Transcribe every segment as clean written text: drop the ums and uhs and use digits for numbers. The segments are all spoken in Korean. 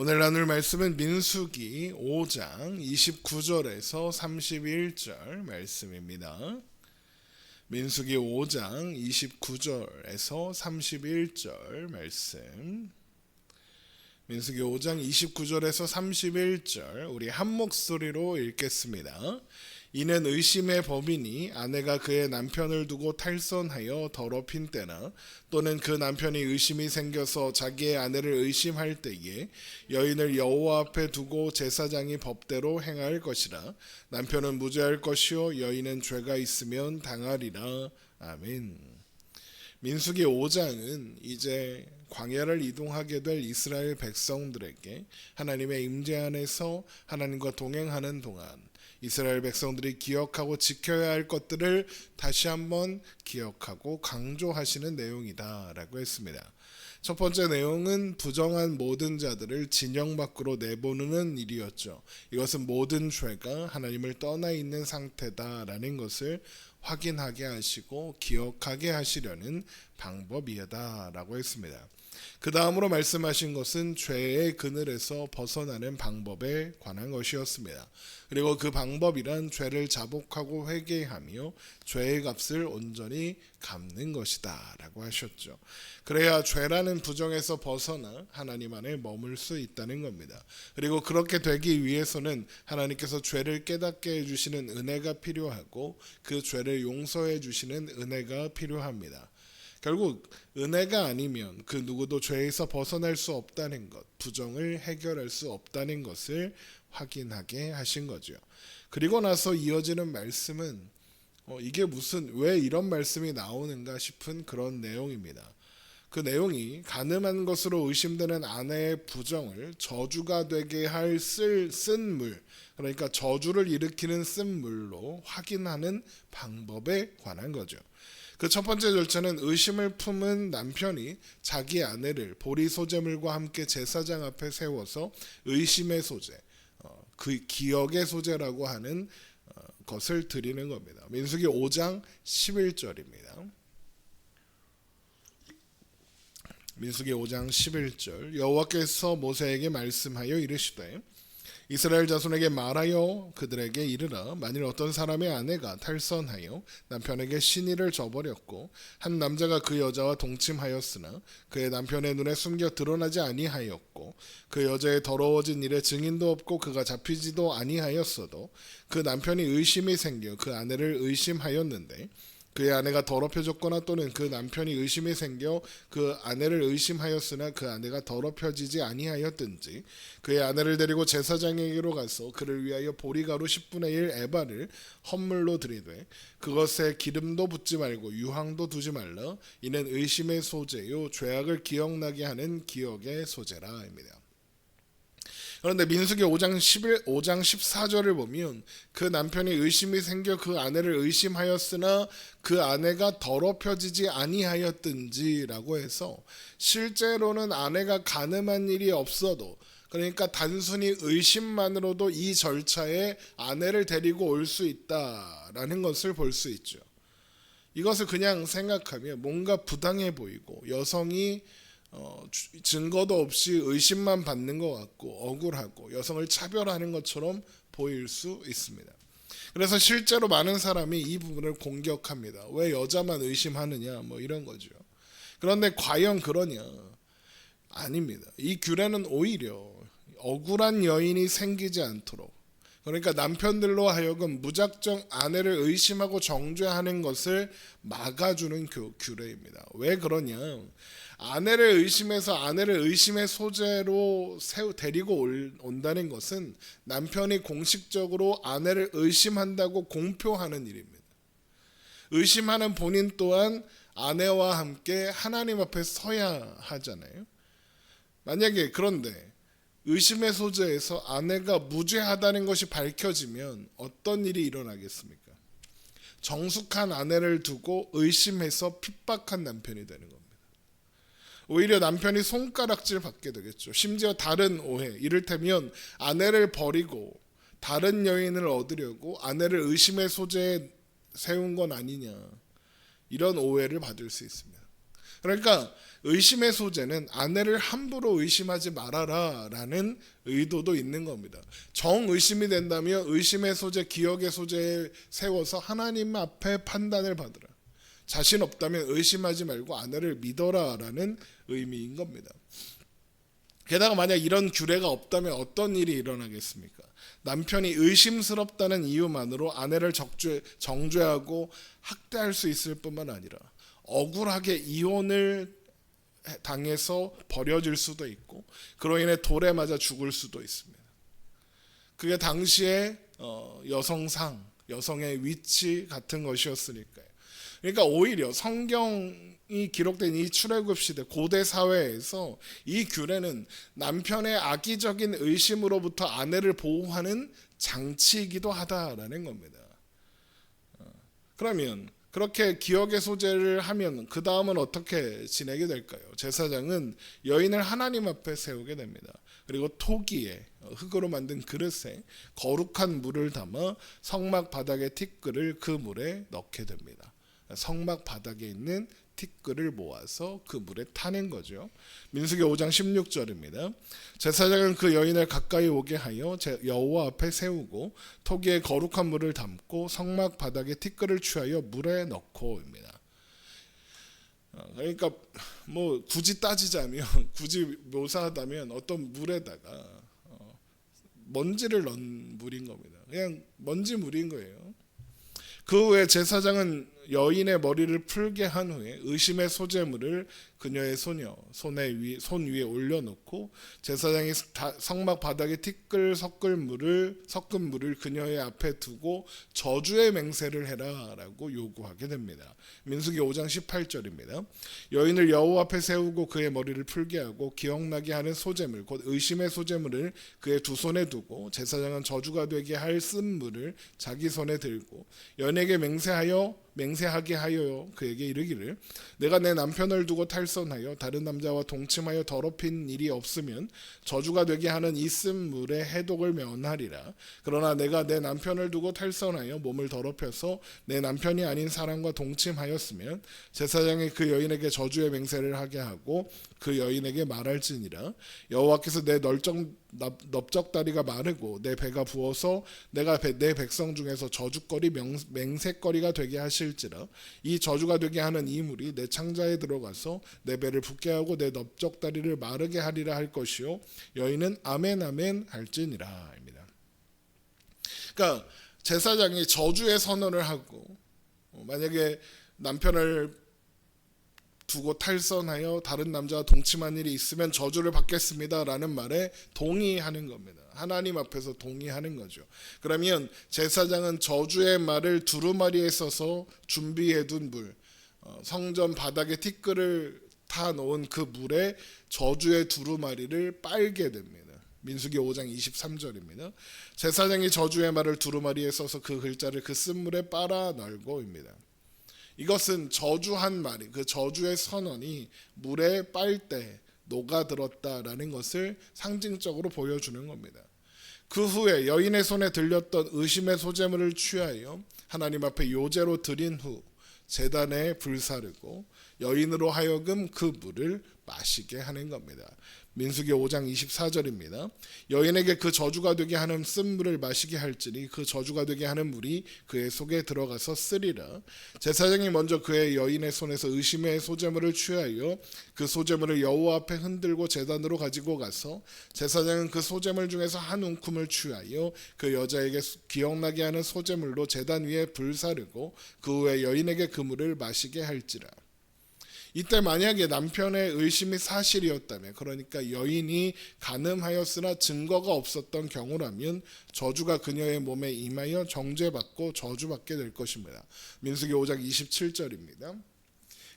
오늘 나눌 말씀은 민수기 5장 29절에서 31절 말씀입니다. 민수기 5장 29절에서 31절 말씀. 민수기 5장 29절에서 31절 우리 한 목소리로 읽겠습니다. 이는 의심의 법이니 아내가 그의 남편을 두고 탈선하여 더럽힌 때나 또는 그 남편이 의심이 생겨서 자기의 아내를 의심할 때에 여인을 여호와 앞에 두고 제사장이 법대로 행할 것이라. 남편은 무죄할 것이요 여인은 죄가 있으면 당하리라. 아멘. 민수기 5장은 이제 광야를 이동하게 될 이스라엘 백성들에게 하나님의 임재 안에서 하나님과 동행하는 동안 이스라엘 백성들이 기억하고 지켜야 할 것들을 다시 한번 기억하고 강조하시는 내용이다라고 했습니다. 첫 번째 내용은 부정한 모든 자들을 진영 밖으로 내보내는 일이었죠. 이것은 모든 죄가 하나님을 떠나 있는 상태다라는 것을 확인하게 하시고 기억하게 하시려는 방법이다라고 했습니다. 그 다음으로 말씀하신 것은 죄의 그늘에서 벗어나는 방법에 관한 것이었습니다. 그리고 그 방법이란 죄를 자복하고 회개하며 죄의 값을 온전히 갚는 것이다 라고 하셨죠. 그래야 죄라는 부정에서 벗어나 하나님 안에 머물 수 있다는 겁니다. 그리고 그렇게 되기 위해서는 하나님께서 죄를 깨닫게 해주시는 은혜가 필요하고 그 죄를 용서해 주시는 은혜가 필요합니다. 결국 은혜가 아니면 그 누구도 죄에서 벗어날 수 없다는 것, 부정을 해결할 수 없다는 것을 확인하게 하신 거죠. 그리고 나서 이어지는 말씀은 이게 왜 이런 말씀이 나오는가 싶은 그런 내용입니다. 그 내용이 가늠한 것으로 의심되는 아내의 부정을 저주가 되게 할 쓴 물, 그러니까 저주를 일으키는 쓴 물로 확인하는 방법에 관한 거죠. 그 첫 번째 절차는 의심을 품은 남편이 자기 아내를 보리 소제물과 함께 제사장 앞에 세워서 의심의 소제, 그 기억의 소제라고 하는 것을 드리는 겁니다. 민수기 5장 11절입니다. 민수기 5장 11절 여호와께서 모세에게 말씀하여 이르시되 이스라엘 자손에게 말하여 그들에게 이르라. 만일 어떤 사람의 아내가 탈선하여 남편에게 신의를 저버렸고 한 남자가 그 여자와 동침하였으나 그의 남편의 눈에 숨겨 드러나지 아니하였고 그 여자의 더러워진 일에 증인도 없고 그가 잡히지도 아니하였어도 그 남편이 의심이 생겨 그 아내를 의심하였는데 그의 아내가 더럽혀졌거나 또는 그 남편이 의심이 생겨 그 아내를 의심하였으나 그 아내가 더럽혀지지 아니하였든지 그의 아내를 데리고 제사장에게로 가서 그를 위하여 보리가루 10분의 1 에바를 헌물로 드리되 그것에 기름도 붓지 말고 유황도 두지 말라. 이는 의심의 소재요 죄악을 기억나게 하는 기억의 소재라입니다. 그런데 민수기 5장 14절을 보면 그 남편이 의심이 생겨 그 아내를 의심하였으나 그 아내가 더럽혀지지 아니하였든지라고 해서 실제로는 아내가 가늠한 일이 없어도, 그러니까 단순히 의심만으로도 이 절차에 아내를 데리고 올 수 있다라는 것을 볼 수 있죠. 이것을 그냥 생각하면 뭔가 부당해 보이고 여성이 증거도 없이 의심만 받는 것 같고 억울하고 여성을 차별하는 것처럼 보일 수 있습니다. 그래서 실제로 많은 사람이 이 부분을 공격합니다. 왜 여자만 의심하느냐 이런 거죠. 그런데 과연 그러냐? 아닙니다. 이 규례는 오히려 억울한 여인이 생기지 않도록, 그러니까 남편들로 하여금 무작정 아내를 의심하고 정죄하는 것을 막아주는 규례입니다. 왜 그러냐? 아내를 의심해서 아내를 의심의 소재로 데리고 온다는 것은 남편이 공식적으로 아내를 의심한다고 공표하는 일입니다. 의심하는 본인 또한 아내와 함께 하나님 앞에 서야 하잖아요. 만약에 그런데 의심의 소재에서 아내가 무죄하다는 것이 밝혀지면 어떤 일이 일어나겠습니까? 정숙한 아내를 두고 의심해서 핍박한 남편이 되는 겁니다. 오히려 남편이 손가락질 받게 되겠죠. 심지어 다른 오해, 이를테면 아내를 버리고 다른 여인을 얻으려고 아내를 의심의 소재에 세운 건 아니냐, 이런 오해를 받을 수 있습니다. 그러니까 의심의 소재는 아내를 함부로 의심하지 말아라라는 의도도 있는 겁니다. 정의심이 된다면 의심의 소재, 기억의 소재에 세워서 하나님 앞에 판단을 받으라. 자신 없다면 의심하지 말고 아내를 믿어라라는 의미인 겁니다. 게다가 만약 이런 규례가 없다면 어떤 일이 일어나겠습니까? 남편이 의심스럽다는 이유만으로 아내를 정죄하고 학대할 수 있을 뿐만 아니라 억울하게 이혼을 당해서 버려질 수도 있고 그로 인해 돌에 맞아 죽을 수도 있습니다. 그게 당시의 여성의 위치 같은 것이었으니까요. 그러니까 오히려 성경이 기록된 이 출애굽 시대 고대 사회에서 이 규례는 남편의 악의적인 의심으로부터 아내를 보호하는 장치이기도 하다라는 겁니다. 그러면 그렇게 기억의 소재를 하면 그 다음은 어떻게 지내게 될까요? 제사장은 여인을 하나님 앞에 세우게 됩니다. 그리고 토기에 흙으로 만든 그릇에 거룩한 물을 담아 성막 바닥의 티끌을 그 물에 넣게 됩니다. 성막 바닥에 있는 티끌을 모아서 그 물에 타는 거죠. 민수기 5장 16절입니다. 제사장은 그 여인을 가까이 오게 하여 여호와 앞에 세우고 토기에 거룩한 물을 담고 성막 바닥에 티끌을 취하여 물에 넣고입니다. 그러니까 뭐 굳이 따지자면 굳이 묘사하다면 어떤 물에다가 먼지를 넣은 물인 겁니다. 그냥 먼지 물인 거예요. 그 후에 제사장은 여인의 머리를 풀게 한 후에 의심의 소재물을 그녀의 손 위에 올려놓고 제사장이 성막 바닥에 티끌 섞은 물을 그녀의 앞에 두고 저주의 맹세를 해라라고 요구하게 됩니다. 민수기 5장 18절입니다. 여인을 여호와 앞에 세우고 그의 머리를 풀게 하고 기억나게 하는 소재물 곧 의심의 소재물을 그의 두 손에 두고 제사장은 저주가 되게 할 쓴물을 자기 손에 들고 여인에게 맹세하게 하여 그에게 이르기를 내가 내 남편을 두고 탈선하여 다른 남자와 동침하여 더럽힌 일이 없으면 저주가 되게 하는 이 쓴물의 해독을 면하리라. 그러나 내가 내 남편을 두고 탈선하여 몸을 더럽혀서 내 남편이 아닌 사람과 동침하였으면 제사장이 그 여인에게 저주의 맹세를 하게 하고 그 여인에게 말할지니라. 여호와께서 내 넓적다리가 마르고 내 배가 부어서 내가 내 백성 중에서 저주거리 맹세거리가 되게 하실지라. 이 저주가 되게 하는 이 물이 내 창자에 들어가서 내 배를 붓게 하고 내 넓적다리를 마르게 하리라 할 것이요 여인은 아멘 아멘 할지니라 입니다. 그러니까 제사장이 저주의 선언을 하고 만약에 남편을 두고 탈선하여 다른 남자와 동침한 일이 있으면 저주를 받겠습니다라는 말에 동의하는 겁니다. 하나님 앞에서 동의하는 거죠. 그러면 제사장은 저주의 말을 두루마리에 써서 준비해둔 물, 성전 바닥에 티끌을 타 놓은 그 물에 저주의 두루마리를 빨게 됩니다. 민수기 5장 23절입니다. 제사장이 저주의 말을 두루마리에 써서 그 글자를 그 쓴물에 빨아 널고입니다. 이것은 저주한 말이 그 저주의 선언이 물에 빨 때 녹아들었다라는 것을 상징적으로 보여주는 겁니다. 그 후에 여인의 손에 들렸던 의심의 소재물을 취하여 하나님 앞에 요제로 드린 후 제단에 불사르고 여인으로 하여금 그 물을 마시게 하는 겁니다. 민수기 5장 24절입니다. 여인에게 그 저주가 되게 하는 쓴물을 마시게 할지니 그 저주가 되게 하는 물이 그의 속에 들어가서 쓰리라. 제사장이 먼저 그의 여인의 손에서 의심의 소재물을 취하여 그 소재물을 여호와 앞에 흔들고 제단으로 가지고 가서 제사장은 그 소재물 중에서 한 움큼을 취하여 그 여자에게 기억나게 하는 소재물로 제단 위에 불사르고 그 후에 여인에게 그 물을 마시게 할지라. 이때 만약에 남편의 의심이 사실이었다면 그러니까 여인이 간음하였으나 증거가 없었던 경우라면 저주가 그녀의 몸에 임하여 정죄받고 저주받게 될 것입니다. 민수기 5장 27절입니다.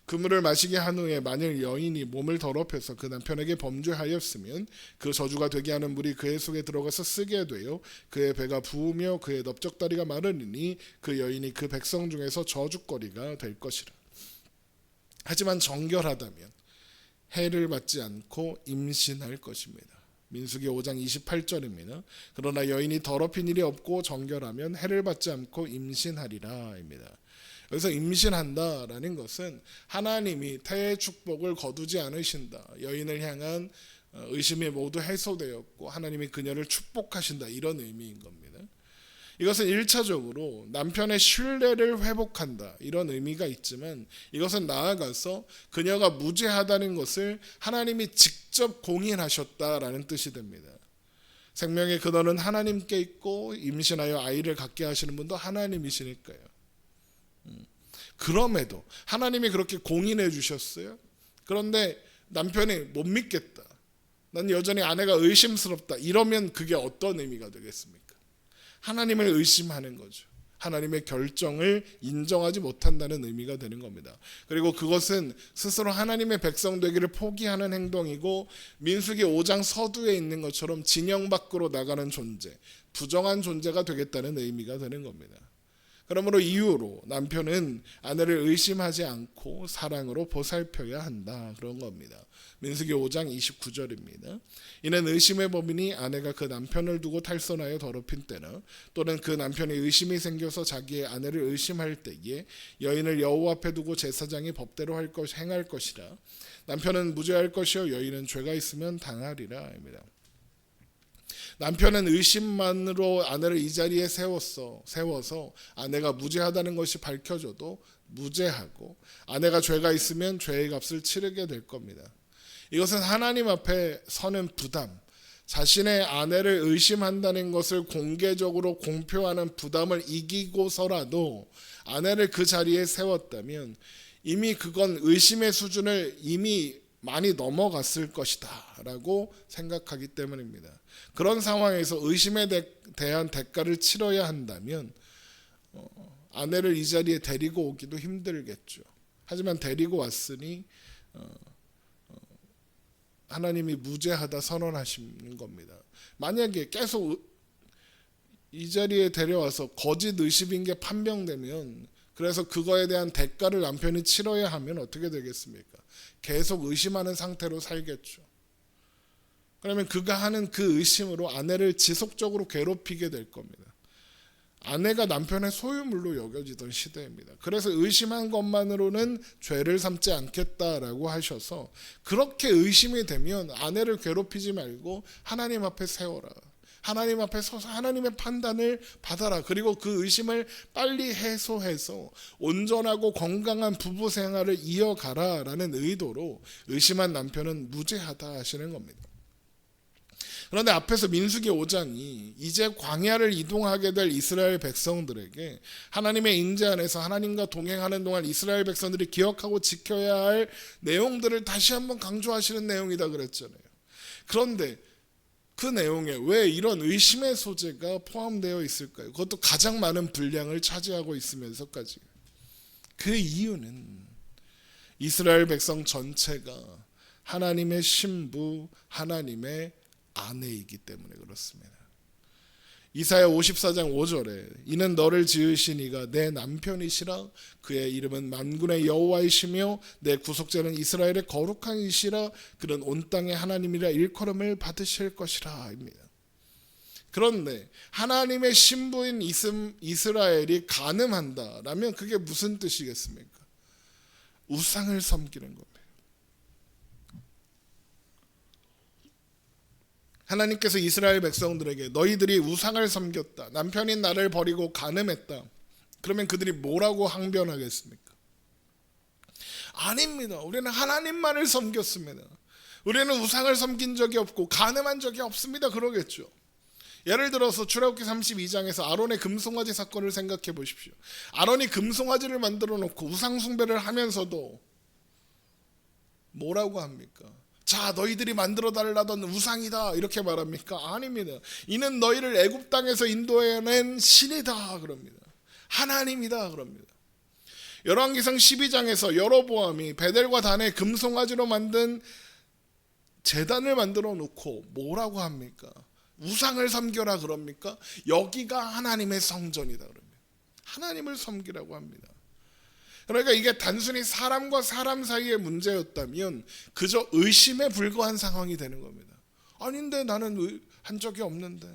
그 물을 마시게 한 후에 만일 여인이 몸을 더럽혀서 그 남편에게 범죄하였으면 그 저주가 되게 하는 물이 그의 속에 들어가서 쓰게 되어 그의 배가 부으며 그의 넓적다리가 마르니 그 여인이 그 백성 중에서 저주거리가 될 것이라. 하지만 정결하다면 해를 받지 않고 임신할 것입니다. 민수기 5장 28절입니다. 그러나 여인이 더럽힌 일이 없고 정결하면 해를 받지 않고 임신하리라 입니다. 여기서 임신한다라는 것은 하나님이 태의 축복을 거두지 않으신다, 여인을 향한 의심이 모두 해소되었고 하나님이 그녀를 축복하신다, 이런 의미인 겁니다. 이것은 1차적으로 남편의 신뢰를 회복한다, 이런 의미가 있지만 이것은 나아가서 그녀가 무죄하다는 것을 하나님이 직접 공인하셨다라는 뜻이 됩니다. 생명의 근원은 하나님께 있고 임신하여 아이를 갖게 하시는 분도 하나님이시니까요. 그럼에도 하나님이 그렇게 공인해 주셨어요. 그런데 남편이 못 믿겠다, 난 여전히 아내가 의심스럽다, 이러면 그게 어떤 의미가 되겠습니까? 하나님을 의심하는 거죠. 하나님의 결정을 인정하지 못한다는 의미가 되는 겁니다. 그리고 그것은 스스로 하나님의 백성 되기를 포기하는 행동이고, 민수기 5장 서두에 있는 것처럼 진영 밖으로 나가는 존재, 부정한 존재가 되겠다는 의미가 되는 겁니다. 그러므로 이후로 남편은 아내를 의심하지 않고 사랑으로 보살펴야 한다, 그런 겁니다. 민수기 5장 29절입니다. 이는 의심의 법이니 아내가 그 남편을 두고 탈선하여 더럽힌 때나 또는 그 남편이 의심이 생겨서 자기의 아내를 의심할 때에 여인을 여호와 앞에 두고 제사장이 법대로 행할 것이라. 남편은 무죄할 것이요 여인은 죄가 있으면 당하리라 입니다. 남편은 의심만으로 아내를 이 자리에 세워서 아내가 무죄하다는 것이 밝혀져도 무죄하고, 아내가 죄가 있으면 죄의 값을 치르게 될 겁니다. 이것은 하나님 앞에 서는 부담, 자신의 아내를 의심한다는 것을 공개적으로 공표하는 부담을 이기고서라도 아내를 그 자리에 세웠다면 이미 그건 의심의 수준을 이미 많이 넘어갔을 것이다 라고 생각하기 때문입니다. 그런 상황에서 의심에 대한 대가를 치러야 한다면 아내를 이 자리에 데리고 오기도 힘들겠죠. 하지만 데리고 왔으니 하나님이 무죄하다 선언하시는 겁니다. 만약에 계속 이 자리에 데려와서 거짓 의심인 게 판명되면, 그래서 그거에 대한 대가를 남편이 치러야 하면 어떻게 되겠습니까? 계속 의심하는 상태로 살겠죠. 그러면 그가 하는 그 의심으로 아내를 지속적으로 괴롭히게 될 겁니다. 아내가 남편의 소유물로 여겨지던 시대입니다. 그래서 의심한 것만으로는 죄를 삼지 않겠다라고 하셔서, 그렇게 의심이 되면 아내를 괴롭히지 말고 하나님 앞에 세워라. 하나님 앞에 서서 하나님의 판단을 받아라. 그리고 그 의심을 빨리 해소해서 온전하고 건강한 부부 생활을 이어가라라는 의도로 의심한 남편은 무죄하다 하시는 겁니다. 그런데 앞에서 민수기 5장이 이제 광야를 이동하게 될 이스라엘 백성들에게 하나님의 인재 안에서 하나님과 동행하는 동안 이스라엘 백성들이 기억하고 지켜야 할 내용들을 다시 한번 강조하시는 내용이다 그랬잖아요. 그런데 그 내용에 왜 이런 의심의 소재가 포함되어 있을까요? 그것도 가장 많은 분량을 차지하고 있으면서까지. 그 이유는 이스라엘 백성 전체가 하나님의 신부, 하나님의 아내이기 때문에 그렇습니다. 이사야 54장 5절에 이는 너를 지으신 이가 내 남편이시라, 그의 이름은 만군의 여호와이시며 내 구속자는 이스라엘의 거룩한 이시라, 그는 온 땅의 하나님이라 일컬음을 받으실 것이라 입니다. 그런데 하나님의 신부인 이스라엘이 간음한다라면 그게 무슨 뜻이겠습니까? 우상을 섬기는 겁니다. 하나님께서 이스라엘 백성들에게 너희들이 우상을 섬겼다, 남편인 나를 버리고 간음했다, 그러면 그들이 뭐라고 항변하겠습니까? 아닙니다. 우리는 하나님만을 섬겼습니다. 우리는 우상을 섬긴 적이 없고 간음한 적이 없습니다. 그러겠죠. 예를 들어서 출애굽기 32장에서 아론의 금송아지 사건을 생각해 보십시오. 아론이 금송아지를 만들어 놓고 우상 숭배를 하면서도 뭐라고 합니까? 자, 너희들이 만들어 달라던 우상이다 이렇게 말합니까? 아닙니다. 이는 너희를 애굽 땅에서 인도해낸 신이다 그럽니다. 하나님이다 그럽니다. 열왕기상 12장에서 여로보암이 베델과 단에 금송아지로 만든 제단을 만들어 놓고 뭐라고 합니까? 우상을 섬겨라 그럽니까? 여기가 하나님의 성전이다 그럽니다. 하나님을 섬기라고 합니다. 그러니까 이게 단순히 사람과 사람 사이의 문제였다면 그저 의심에 불과한 상황이 되는 겁니다. 아닌데, 나는 한 적이 없는데,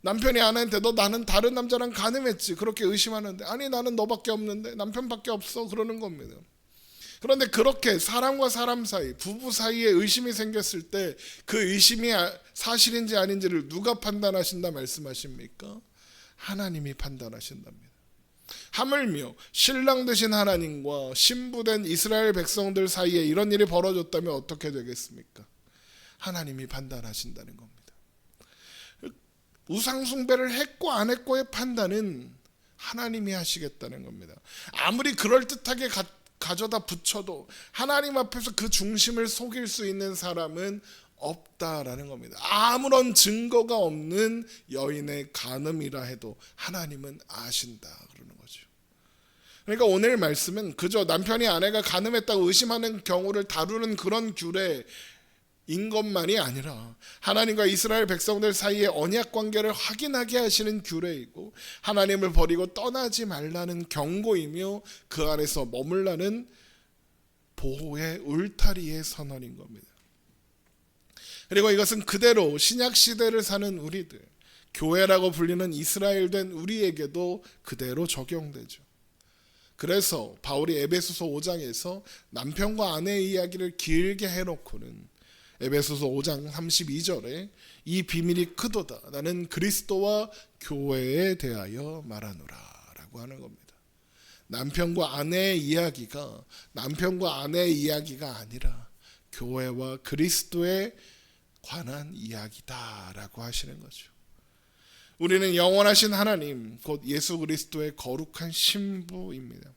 남편이 아내한테 너 나는 다른 남자랑 간음했지 그렇게 의심하는데, 아니 나는 너밖에 없는데, 남편밖에 없어 그러는 겁니다. 그런데 그렇게 사람과 사람 사이, 부부 사이에 의심이 생겼을 때 그 의심이 사실인지 아닌지를 누가 판단하신다 말씀하십니까? 하나님이 판단하신답니다. 하물며 신랑 되신 하나님과 신부된 이스라엘 백성들 사이에 이런 일이 벌어졌다면 어떻게 되겠습니까? 하나님이 판단하신다는 겁니다. 우상 숭배를 했고 안 했고의 판단은 하나님이 하시겠다는 겁니다. 아무리 그럴듯하게 가져다 붙여도 하나님 앞에서 그 중심을 속일 수 있는 사람은 없다라는 겁니다. 아무런 증거가 없는 여인의 간음이라 해도 하나님은 아신다 그러는 거죠. 그러니까 오늘 말씀은 그저 남편이 아내가 간음했다고 의심하는 경우를 다루는 그런 규례인 것만이 아니라 하나님과 이스라엘 백성들 사이의 언약 관계를 확인하게 하시는 규례이고, 하나님을 버리고 떠나지 말라는 경고이며 그 안에서 머물라는 보호의 울타리의 선언인 겁니다. 그리고 이것은 그대로 신약 시대를 사는 우리들, 교회라고 불리는 이스라엘 된 우리에게도 그대로 적용되죠. 그래서 바울이 에베소서 5장에서 남편과 아내의 이야기를 길게 해놓고는 에베소서 5장 32절에 이 비밀이 크도다, 나는 그리스도와 교회에 대하여 말하노라 라고 하는 겁니다. 남편과 아내의 이야기가 남편과 아내의 이야기가 아니라 교회와 그리스도에 관한 이야기다라고 하시는 거죠. 우리는 영원하신 하나님 곧 예수 그리스도의 거룩한 신부입니다.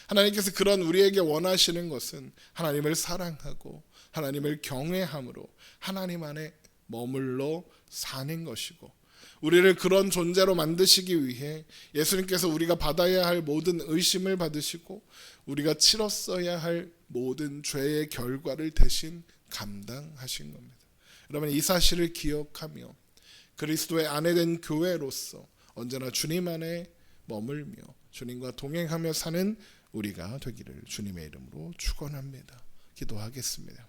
하나님께서 그런 우리에게 원하시는 것은 하나님을 사랑하고 하나님을 경외함으로 하나님 안에 머물러 사는 것이고, 우리를 그런 존재로 만드시기 위해 예수님께서 우리가 받아야 할 모든 의심을 받으시고 우리가 치렀어야 할 모든 죄의 결과를 대신 감당하신 겁니다. 여러분, 이 사실을 기억하며 그리스도의 아내된 교회로서 언제나 주님 안에 머물며 주님과 동행하며 사는 우리가 되기를 주님의 이름으로 축원합니다. 기도하겠습니다.